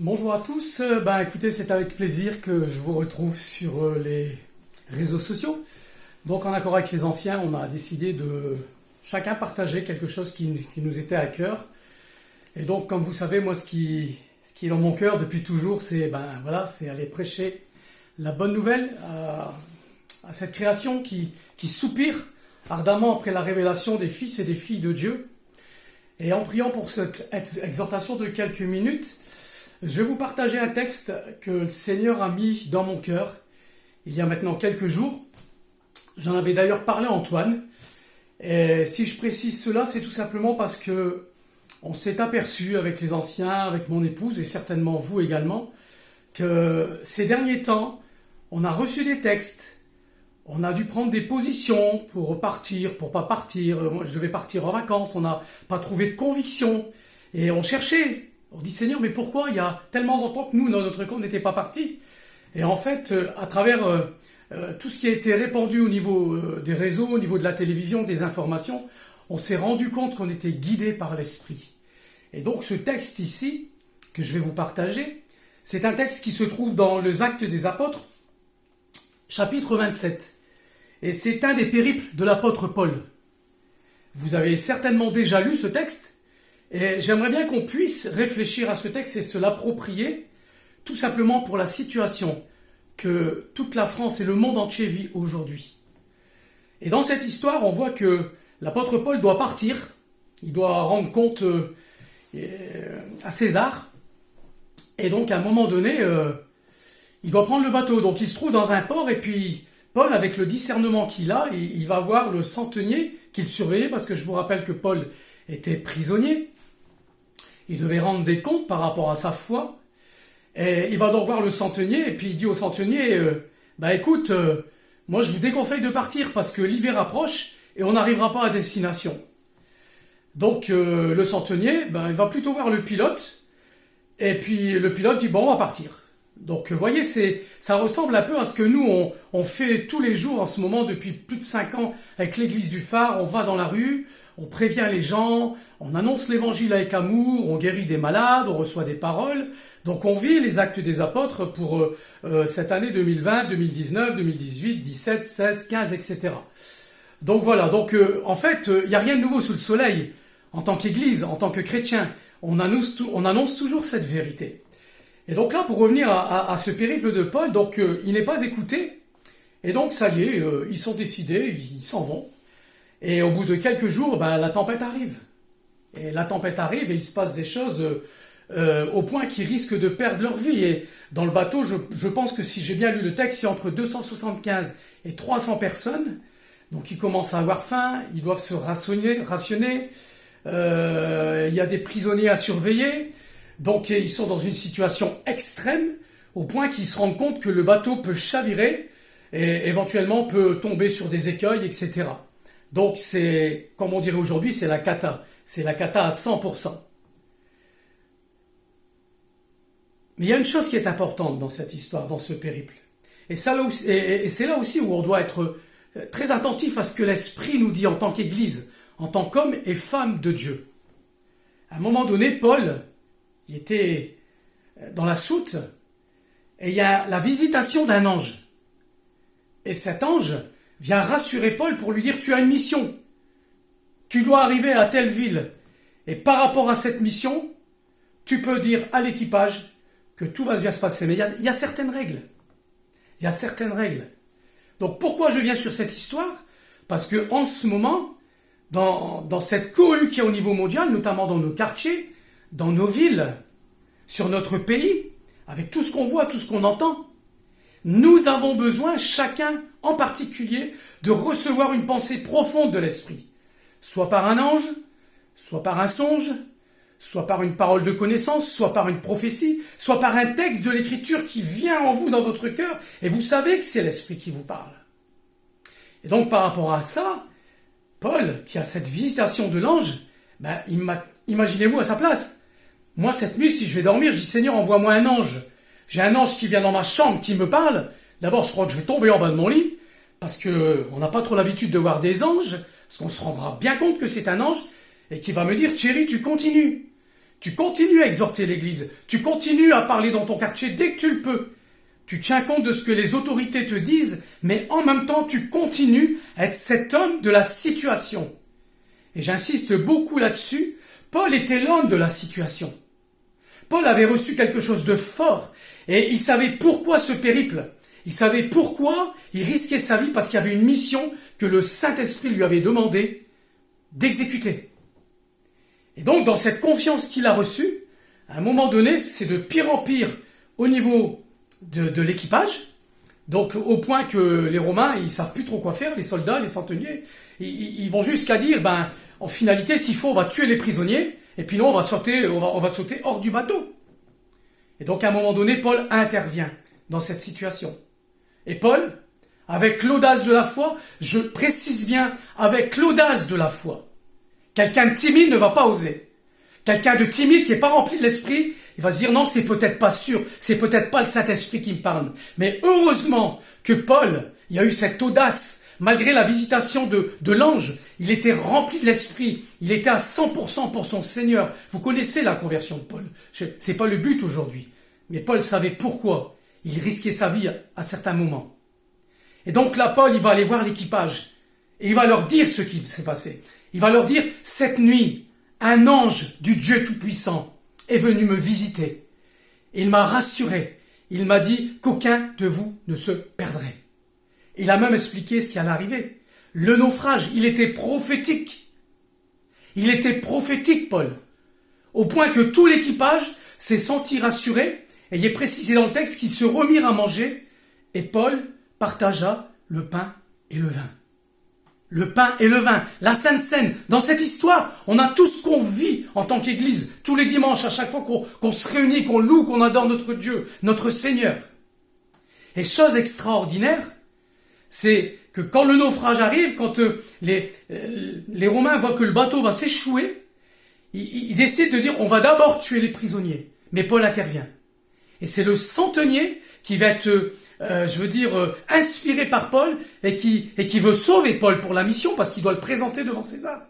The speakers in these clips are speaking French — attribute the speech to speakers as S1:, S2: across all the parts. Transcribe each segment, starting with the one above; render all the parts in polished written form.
S1: Bonjour à tous, écoutez, c'est avec plaisir que je vous retrouve sur les réseaux sociaux. Donc en accord avec les anciens, on a décidé de chacun partager quelque chose qui nous était à cœur. Et donc comme vous savez, moi ce qui est dans mon cœur depuis toujours, c'est aller prêcher la bonne nouvelle à cette création qui soupire ardemment après la révélation des fils et des filles de Dieu. Et en priant pour cette exhortation de quelques minutes, je vais vous partager un texte que le Seigneur a mis dans mon cœur il y a maintenant quelques jours. J'en avais d'ailleurs parlé à Antoine. Et si je précise cela, c'est tout simplement parce que on s'est aperçu avec les anciens, avec mon épouse et certainement vous également, que ces derniers temps, on a reçu des textes, on a dû prendre des positions pour partir, pour pas partir. Moi, je devais partir en vacances, on n'a pas trouvé de conviction et on cherchait. On dit Seigneur, mais pourquoi il y a tellement longtemps que nous, dans notre camp, n'était pas partis? Et en fait, à travers tout ce qui a été répandu au niveau des réseaux, au niveau de la télévision, des informations, on s'est rendu compte qu'on était guidé par l'Esprit. Et donc ce texte ici, que je vais vous partager, c'est un texte qui se trouve dans les Actes des Apôtres, chapitre 27. Et c'est un des périples de l'apôtre Paul. Vous avez certainement déjà lu ce texte. Et j'aimerais bien qu'on puisse réfléchir à ce texte et se l'approprier, tout simplement pour la situation que toute la France et le monde entier vit aujourd'hui. Et dans cette histoire, on voit que l'apôtre Paul doit partir, il doit rendre compte à César, et donc à un moment donné, il doit prendre le bateau. Donc il se trouve dans un port, et puis Paul, avec le discernement qu'il a, il va voir le centenier qu'il surveillait, parce que je vous rappelle que Paul était prisonnier. Il devait rendre des comptes par rapport à sa foi. Et il va donc voir le centenier et puis il dit au centenier, écoute, moi je vous déconseille de partir parce que l'hiver approche et on n'arrivera pas à destination. Donc le centenier, il va plutôt voir le pilote et puis le pilote dit bon, on va partir. Donc vous voyez, ça ressemble un peu à ce que nous on fait tous les jours en ce moment depuis plus de 5 ans avec l'église du Phare. On va dans la rue, on prévient les gens, on annonce l'évangile avec amour, on guérit des malades, on reçoit des paroles. Donc on vit les actes des apôtres pour cette année 2020, 2019, 2018, 17, 16, 15, etc. Donc voilà, en fait, il n'y a rien de nouveau sous le soleil. En tant qu'église, en tant que chrétien, on annonce toujours cette vérité. Et donc là, pour revenir à ce périple de Paul, il n'est pas écouté. Et donc ça y est, ils sont décidés, ils s'en vont. Et au bout de quelques jours, la tempête arrive. Et la tempête arrive et il se passe des choses au point qu'ils risquent de perdre leur vie. Et dans le bateau, je pense que si j'ai bien lu le texte, c'est entre 275 et 300 personnes. Donc ils commencent à avoir faim, ils doivent se rationner. Il y a des prisonniers à surveiller. Donc ils sont dans une situation extrême au point qu'ils se rendent compte que le bateau peut chavirer et éventuellement peut tomber sur des écueils, etc. Donc c'est, comme on dirait aujourd'hui, c'est la cata. C'est la cata à 100%. Mais il y a une chose qui est importante dans cette histoire, dans ce périple. Et c'est là aussi où on doit être très attentif à ce que l'Esprit nous dit en tant qu'Église, en tant qu'homme et femme de Dieu. À un moment donné, Paul, il était dans la soute, et il y a la visitation d'un ange. Et cet ange vient rassurer Paul pour lui dire « Tu as une mission. Tu dois arriver à telle ville. Et par rapport à cette mission, tu peux dire à l'équipage que tout va bien se passer. » Mais il y a certaines règles. Il y a certaines règles. Donc pourquoi je viens sur cette histoire? Parce que en ce moment, dans cette cohue qu'il y a au niveau mondial, notamment dans nos quartiers, dans nos villes, sur notre pays, avec tout ce qu'on voit, tout ce qu'on entend, nous avons besoin, chacun en particulier, de recevoir une pensée profonde de l'Esprit. Soit par un ange, soit par un songe, soit par une parole de connaissance, soit par une prophétie, soit par un texte de l'Écriture qui vient en vous dans votre cœur, et vous savez que c'est l'Esprit qui vous parle. Et donc par rapport à ça, Paul, qui a cette visitation de l'ange, imaginez-vous à sa place. Moi, cette nuit, si je vais dormir, je dis Seigneur, envoie-moi un ange. J'ai un ange qui vient dans ma chambre, qui me parle. D'abord, je crois que je vais tomber en bas de mon lit, parce que on n'a pas trop l'habitude de voir des anges, parce qu'on se rendra bien compte que c'est un ange, et qui va me dire, chérie, tu continues. Tu continues à exhorter l'Église. Tu continues à parler dans ton quartier dès que tu le peux. Tu tiens compte de ce que les autorités te disent, mais en même temps, tu continues à être cet homme de la situation. Et j'insiste beaucoup là-dessus, Paul était l'homme de la situation. Paul avait reçu quelque chose de fort, et il savait pourquoi ce périple. Il savait pourquoi il risquait sa vie, parce qu'il y avait une mission que le Saint-Esprit lui avait demandé d'exécuter. Et donc, dans cette confiance qu'il a reçue, à un moment donné, c'est de pire en pire au niveau de l'équipage, donc au point que les Romains, ils savent plus trop quoi faire, les soldats, les centeniers, ils vont jusqu'à dire, en finalité, s'il faut, on va tuer les prisonniers, et puis non, on va sauter hors du bateau. Et donc, à un moment donné, Paul intervient dans cette situation. Et Paul, avec l'audace de la foi, je précise bien, avec l'audace de la foi, quelqu'un de timide ne va pas oser. Quelqu'un de timide qui n'est pas rempli de l'esprit, il va se dire non, c'est peut-être pas sûr, c'est peut-être pas le Saint-Esprit qui me parle. Mais heureusement que Paul, il a eu cette audace, malgré la visitation de l'ange, il était rempli de l'esprit, il était à 100% pour son Seigneur. Vous connaissez la conversion de Paul, c'est pas le but aujourd'hui. Mais Paul savait pourquoi il risquait sa vie à certains moments. Et donc là, Paul, il va aller voir l'équipage, et il va leur dire ce qui s'est passé. Il va leur dire, cette nuit, un ange du Dieu Tout-Puissant est venu me visiter. Il m'a rassuré. Il m'a dit qu'aucun de vous ne se perdrait. Il a même expliqué ce qui allait arriver. Le naufrage, il était prophétique. Il était prophétique, Paul. Au point que tout l'équipage s'est senti rassuré, et il est précisé dans le texte qu'ils se remirent à manger, et Paul partagea le pain et le vin. Le pain et le vin, la Sainte Seine. Dans cette histoire, on a tout ce qu'on vit en tant qu'Église, tous les dimanches, à chaque fois qu'on se réunit, qu'on loue, qu'on adore notre Dieu, notre Seigneur. Et chose extraordinaire, c'est que quand le naufrage arrive, quand les Romains voient que le bateau va s'échouer, ils décident de dire on va d'abord tuer les prisonniers. Mais Paul intervient. Et c'est le centenier qui va être, inspiré par Paul et qui veut sauver Paul pour la mission parce qu'il doit le présenter devant César.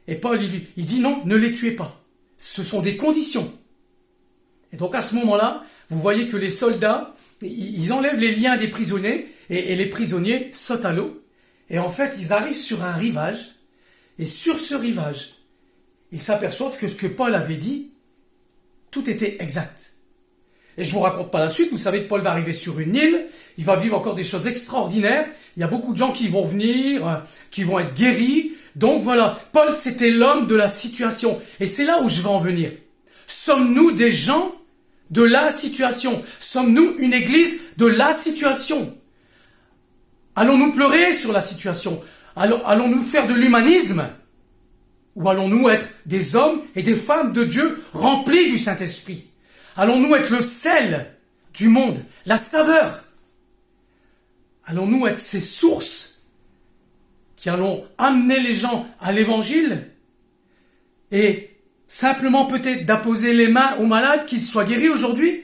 S1: Et Paul, il dit non, ne les tuez pas. Ce sont des conditions. Et donc à ce moment-là, vous voyez que les soldats, ils enlèvent les liens des prisonniers et les prisonniers sautent à l'eau. Et en fait, ils arrivent sur un rivage. Et sur ce rivage, ils s'aperçoivent que ce que Paul avait dit, tout était exact. Et je vous raconte pas la suite, vous savez que Paul va arriver sur une île, il va vivre encore des choses extraordinaires, il y a beaucoup de gens qui vont venir, qui vont être guéris. Donc voilà, Paul c'était l'homme de la situation. Et c'est là où je veux en venir. Sommes-nous des gens de la situation? Sommes-nous une église de la situation? Allons-nous pleurer sur la situation? Allons-nous faire de l'humanisme? Ou allons-nous être des hommes et des femmes de Dieu remplis du Saint-Esprit? Allons-nous être le sel du monde, la saveur? Allons-nous être ces sources qui allons amener les gens à l'évangile et simplement peut-être d'apposer les mains aux malades qu'ils soient guéris aujourd'hui?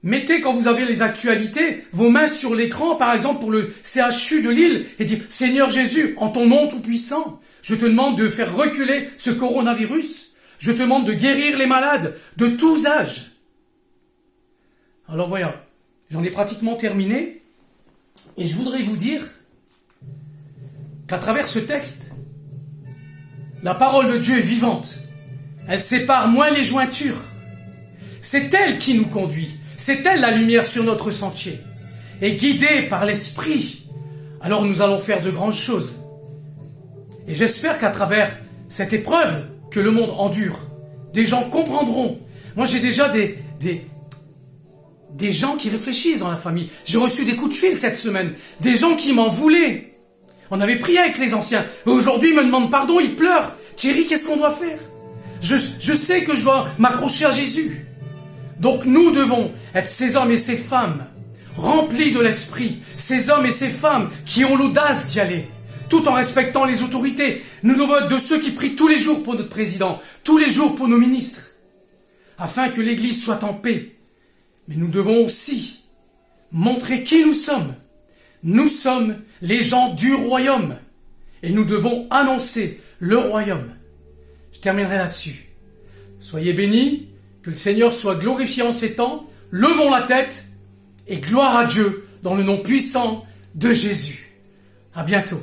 S1: Mettez, quand vous avez les actualités, vos mains sur l'écran, par exemple pour le CHU de Lille, et dites « Seigneur Jésus, en ton nom tout-puissant, je te demande de faire reculer ce coronavirus. Je te demande de guérir les malades de tous âges. » Alors voilà, j'en ai pratiquement terminé. Et je voudrais vous dire qu'à travers ce texte, la parole de Dieu est vivante. Elle sépare moins les jointures. C'est elle qui nous conduit. C'est elle la lumière sur notre sentier. Et guidée par l'Esprit, alors nous allons faire de grandes choses. Et j'espère qu'à travers cette épreuve que le monde endure, des gens comprendront. Moi, j'ai déjà des gens qui réfléchissent dans la famille. J'ai reçu des coups de fil cette semaine. Des gens qui m'en voulaient. On avait prié avec les anciens. Et aujourd'hui, ils me demandent pardon, ils pleurent. Thierry, qu'est-ce qu'on doit faire? Je sais que je dois m'accrocher à Jésus. Donc nous devons être ces hommes et ces femmes remplis de l'Esprit. Ces hommes et ces femmes qui ont l'audace d'y aller, tout en respectant les autorités. Nous devons être de ceux qui prient tous les jours pour notre président, tous les jours pour nos ministres, afin que l'Église soit en paix. Mais nous devons aussi montrer qui nous sommes. Nous sommes les gens du royaume. Et nous devons annoncer le royaume. Je terminerai là-dessus. Soyez bénis, que le Seigneur soit glorifié en ces temps. Levons la tête et gloire à Dieu dans le nom puissant de Jésus. À bientôt.